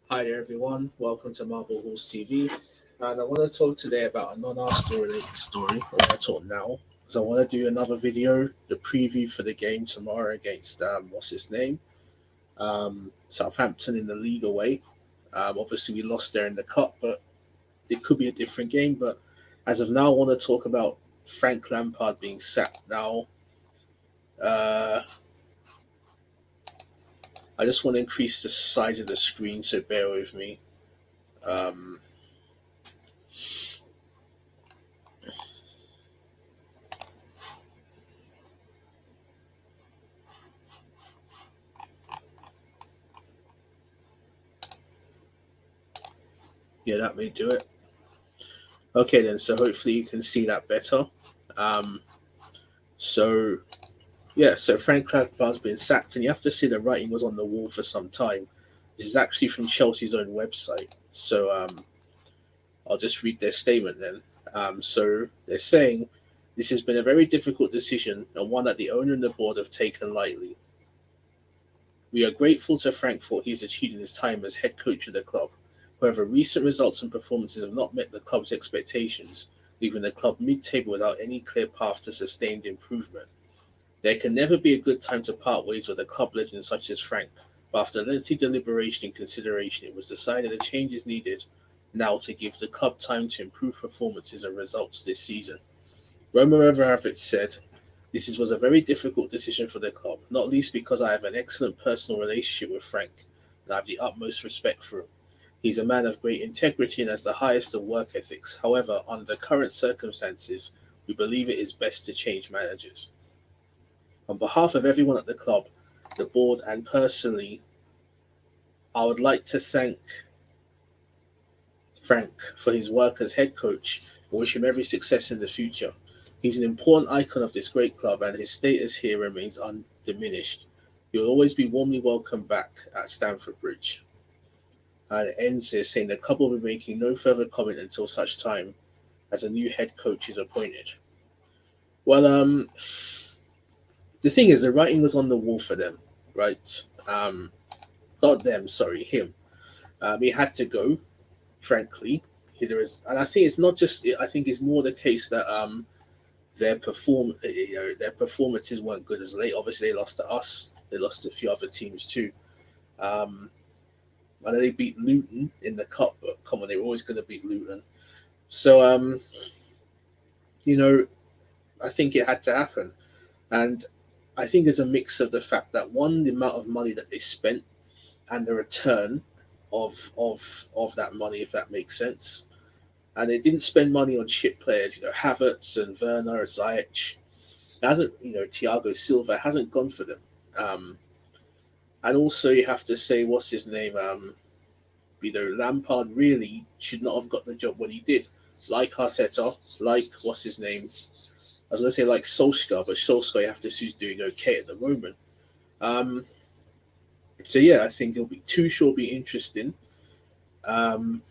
Hi there, everyone. Welcome to Marble Halls TV. And I want to talk today about a non-Arsenal related story. I want to talk now because I want to do another video, the preview for the game tomorrow against what's his name, Southampton in the league away. Obviously, we lost there in the cup, but it could be a different game. But as of now, I want to talk about Frank Lampard being sacked. Now, uh, I just want to increase the size of the screen, so bear with me. Um, yeah, that may do it. Okay, then. So hopefully you can see that better. Um, so yeah, so Frank Lampard's been sacked, and you have to see the writing was on the wall for some time. This is actually from Chelsea's own website. So I'll just read their statement then. So they're saying this has been a very difficult decision and one that the owner and the board have taken lightly. We are grateful to Frank for what he's achieved in his time as head coach of the club. However, recent results and performances have not met the club's expectations, leaving the club mid-table without any clear path to sustained improvement. There can never be a good time to part ways with a club legend such as Frank, but after lengthy deliberation and consideration, it was decided a change is needed now to give the club time to improve performances and results this season. Roman Abramovich said, "This was a very difficult decision for the club, not least because I have an excellent personal relationship with Frank, and I have the utmost respect for him. He's a man of great integrity and has the highest of work ethics. However, under current circumstances, we believe it is best to change managers. On behalf of everyone at the club, the board, and personally, I would like to thank Frank for his work as head coach and wish him every success in the future. He's an important icon of this great club, and his status here remains undiminished. He will always be warmly welcomed back at Stamford Bridge." And it ends here saying the club will be making no further comment until such time as a new head coach is appointed. Well, the thing is, the writing was on the wall for them, right? Not them, sorry, him. He had to go, frankly. There is, and I think it's not just. I think it's more the case that their performances weren't good as late. Obviously, they lost to us. They lost to a few other teams too. Um, I know they beat Luton in the cup, but come on, they were always going to beat Luton. So, you know, I think it had to happen, and I think there's a mix of the fact that one, the amount of money that they spent, and the return of that money, if that makes sense. And they didn't spend money on shit players, Havertz and Werner, Ziyech. It hasn't, Thiago Silva hasn't gone for them. Um, and also, you have to say, what's his name? Lampard really should not have got the job when he did. Like Arteta, like what's his name? I was going to say like Solskjaer, but Solskjaer you have to see, he's doing okay at the moment. Um, so yeah, I think it'll be Tuchel will be interesting. Um,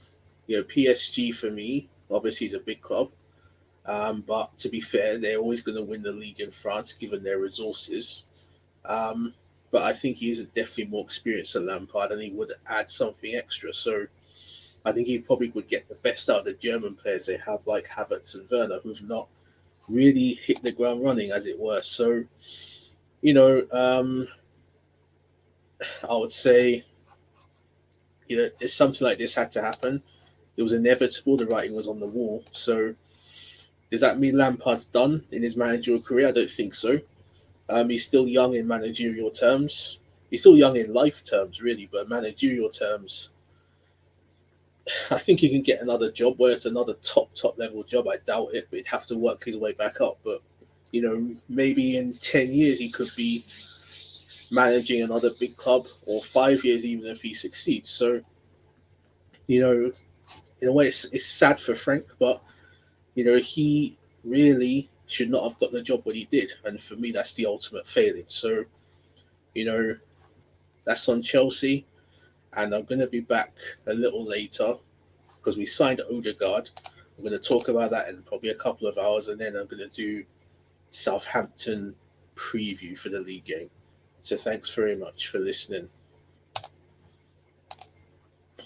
PSG for me, obviously, is a big club. But to be fair, they're always going to win the league in France given their resources. Um, but I think he is definitely more experienced than Lampard, and he would add something extra. So I think he probably would get the best out of the German players they have, like Havertz and Werner, who've not really hit the ground running, as it were. So you know, um, I would say if something like this had to happen, it was inevitable. The writing was on the wall. So does that mean Lampard's done in his managerial career? I don't think so. He's still young in managerial terms. He's still young in life terms, really, but managerial terms, I think he can get another job where it's another top level job. I doubt it, but he'd have to work his way back up. But maybe in 10 years he could be managing another big club, or 5 years even if he succeeds. So in a way, it's sad for Frank, but he really should not have got the job when he did, and for me, that's the ultimate failing. So you know that's on Chelsea, and I'm going to be back a little later because we signed Odegaard. I'm going to talk about that in probably a couple of hours, and then I'm going to do Southampton preview for the league game. So thanks very much for listening.